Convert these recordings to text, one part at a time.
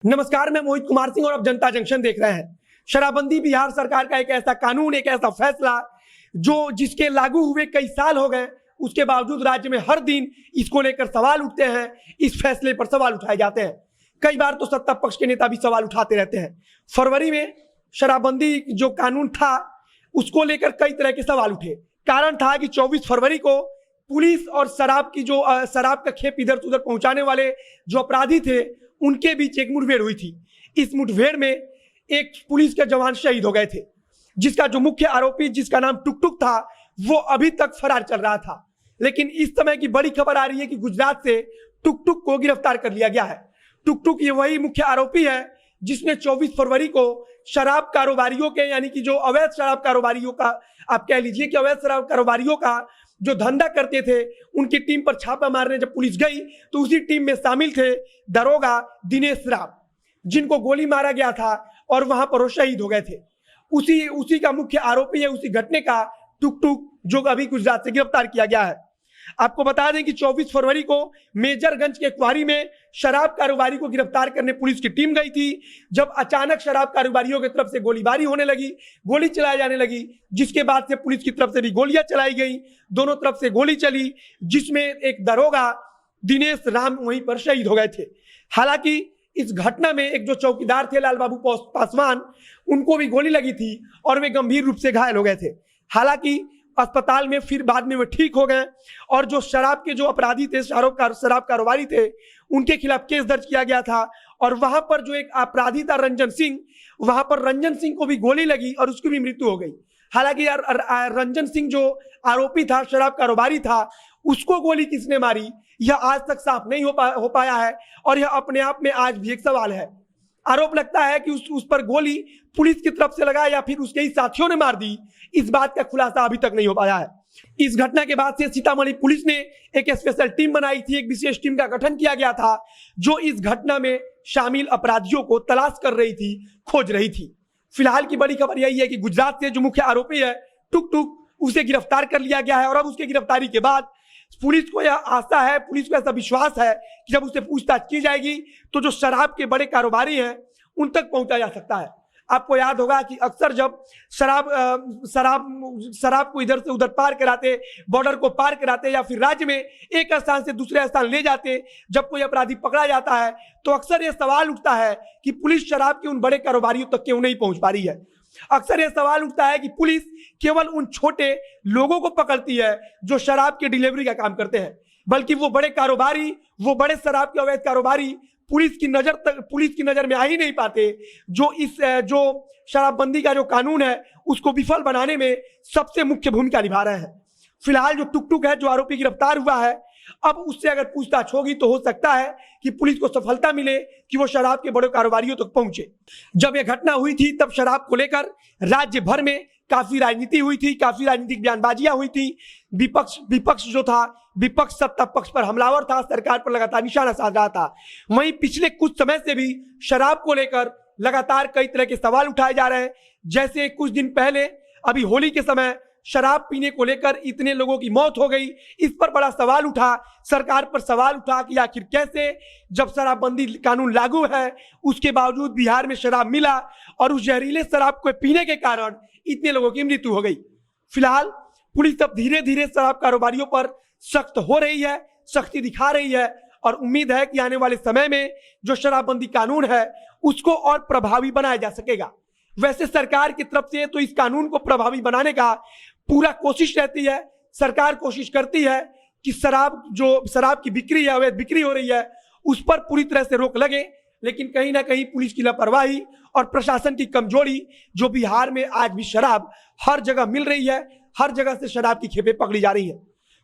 नमस्कार, मैं मोहित कुमार सिंह और आप जनता जंक्शन देख रहे हैं। शराबबंदी बिहार सरकार का एक ऐसा कानून, एक ऐसा फैसला जो जिसके लागू हुए कई साल हो गए, उसके बावजूद राज्य में हर दिन इसको लेकर सवाल उठते हैं, इस फैसले पर सवाल उठाए जाते हैं। कई बार तो सत्ता पक्ष के नेता भी सवाल उठाते रहते हैं। फरवरी में शराबबंदी जो कानून था उसको लेकर कई तरह के सवाल उठे। कारण था कि 24 फरवरी को पुलिस और शराब का खेप इधर उधर पहुंचाने वाले जो अपराधी थे उनके बीच एक मुठभेड़ हुई थी। इस मुठभेड़ में एक पुलिस के जवान शहीद हो गए थे, जिसका जो मुख्य आरोपी जिसका नाम टुक टुक था वो अभी तक फरार चल रहा था। लेकिन इस समय की बड़ी खबर आ रही है कि गुजरात से टुक टुक को गिरफ्तार कर लिया गया है। टुक टुक ये वही मुख्य आरोपी है जिसने 24 फरवरी को शराब कारोबारियों के, यानी कि जो अवैध शराब कारोबारियों का, आप कह लीजिए कि अवैध शराब कारोबारियों का जो धंधा करते थे, उनकी टीम पर छापा मारने जब पुलिस गई तो उसी टीम में शामिल थे दरोगा दिनेश राम, जिनको गोली मारा गया था और वहां पर वो शहीद हो गए थे। उसी का मुख्य आरोपी है उसी घटने का टुक टुक, जो अभी गुजरात से गिरफ्तार किया गया है। आपको बता दें कि 24 फरवरी को मेजरगंज के क्वारी में शराब कारोबारी को गिरफ्तार करने पुलिस की टीम गई थी, जब अचानक शराब कारोबारियों की तरफ से गोलीबारी होने लगी, गोली चलाई जाने लगी, जिसके बाद से पुलिस की तरफ से भी गोलियां चलाई गई। दोनों तरफ से गोली चली, जिसमें एक दरोगा दिनेश राम वहीं पर शहीद हो गए थे। हालांकि इस घटना में एक जो चौकीदार थे लाल बाबू पासवान, उनको भी गोली लगी थी और वे गंभीर रूप से घायल हो गए थे। हालांकि अस्पताल में फिर बाद में वे ठीक हो गए और जो शराब के जो अपराधी थे, शराब कारोबारी थे, उनके खिलाफ केस दर्ज किया गया था। और वहां पर जो एक अपराधी था रंजन सिंह, वहां पर रंजन सिंह को भी गोली लगी और उसकी भी मृत्यु हो गई। हालांकि रंजन सिंह जो आरोपी था, शराब कारोबारी था, उसको गोली किसने मारी यह आज तक साफ नहीं हो पाया है और यह अपने आप में आज भी एक सवाल है। आरोप लगता है कि उस पर गोली पुलिस की तरफ से लगा या फिर उसके ही साथियों ने मार दी, इस बात का खुलासा अभी तक नहीं हो पाया है। इस घटना के बाद से सीतामढ़ी पुलिस ने एक स्पेशल टीम बनाई थी, एक विशेष टीम का गठन किया गया था जो इस घटना में शामिल अपराधियों को तलाश कर रही थी, खोज रही थी। फिलहाल की बड़ी खबर यही है कि गुजरात से जो मुख्य आरोपी है टुक टुक, उसे गिरफ्तार कर लिया गया है और अब उसके गिरफ्तारी के बाद पुलिस को यह आशा है, पुलिस को ऐसा विश्वास है कि जब उससे पूछताछ की जाएगी तो जो शराब के बड़े कारोबारी हैं उन तक पहुंचा जा सकता है। आपको याद होगा कि अक्सर जब शराब को इधर से उधर पार कराते, बॉर्डर को पार कराते या फिर राज्य में एक स्थान से दूसरे स्थान ले जाते, जब कोई अपराधी पकड़ा जाता है तो अक्सर यह सवाल उठता है कि पुलिस शराब के उन बड़े कारोबारियों तक क्यों नहीं पहुंच पा रही है। अक्सर यह सवाल उठता है कि पुलिस केवल उन छोटे लोगों को पकड़ती है जो शराब की डिलीवरी का काम करते हैं, बल्कि वो बड़े कारोबारी, वो बड़े शराब के अवैध कारोबारी पुलिस की नजर में आ ही नहीं पाते, जो शराबबंदी का जो कानून है उसको विफल बनाने में सबसे मुख्य भूमिका निभा रहे हैं। फिलहाल जो टुक टुक है, जो आरोपी गिरफ्तार हुआ है, अब उससे अगर पूछताछ होगी तो हो सकता है कि पुलिस को सफलता मिले कि वो शराब के बड़े कारोबारियों तक पहुंचे। जब यह घटना हुई थी तब शराब को लेकर राज्य भर में काफी राजनीति हुई थी, काफी राजनीतिक बयानबाजियां हुई थी। विपक्ष सत्ता पक्ष पर हमलावर था, सरकार पर लगातार निशाना साध रहा था। वहीं पिछले कुछ समय से भी शराब को लेकर लगातार कई तरह के सवाल उठाए जा रहे हैं। जैसे कुछ दिन पहले अभी होली के समय शराब पीने को लेकर इतने लोगों की मौत हो गई, इस पर बड़ा सवाल उठा, सरकार पर सवाल उठा कि आखिर कैसे, जब शराबबंदी कानून लागू है उसके बावजूद बिहार में शराब मिला और उस जहरीले शराब को पीने के कारण इतने लोगों की मृत्यु हो गई। फिलहाल पुलिस अब धीरे धीरे शराब कारोबारियों पर सख्त हो रही है, सख्ती दिखा रही है और उम्मीद है कि आने वाले समय में जो शराबबंदी कानून है उसको और प्रभावी बनाया जा सकेगा। वैसे सरकार की तरफ से तो इस कानून को प्रभावी बनाने का पूरा कोशिश रहती है। सरकार कोशिश करती है कि शराब की बिक्री है, अवैध बिक्री हो रही है, उस पर पूरी तरह से रोक लगे। लेकिन कहीं ना कहीं पुलिस की लापरवाही और प्रशासन की कमजोरी, जो बिहार में आज भी शराब हर जगह मिल रही है, हर जगह से शराब की खेपें पकड़ी जा रही है।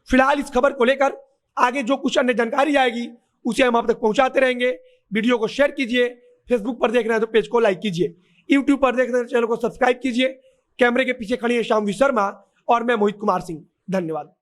फिलहाल इस खबर को लेकर आगे जो कुछ अन्य जानकारी आएगी उसे हम आप तक पहुंचाते रहेंगे। वीडियो को शेयर कीजिए, फेसबुक पर देख रहे हैं तो पेज को लाइक कीजिए, यूट्यूब पर देख रहे हैं चैनल को सब्सक्राइब कीजिए। कैमरे के पीछे खड़ी है शामवी शर्मा और मैं मोहित कुमार सिंह। धन्यवाद।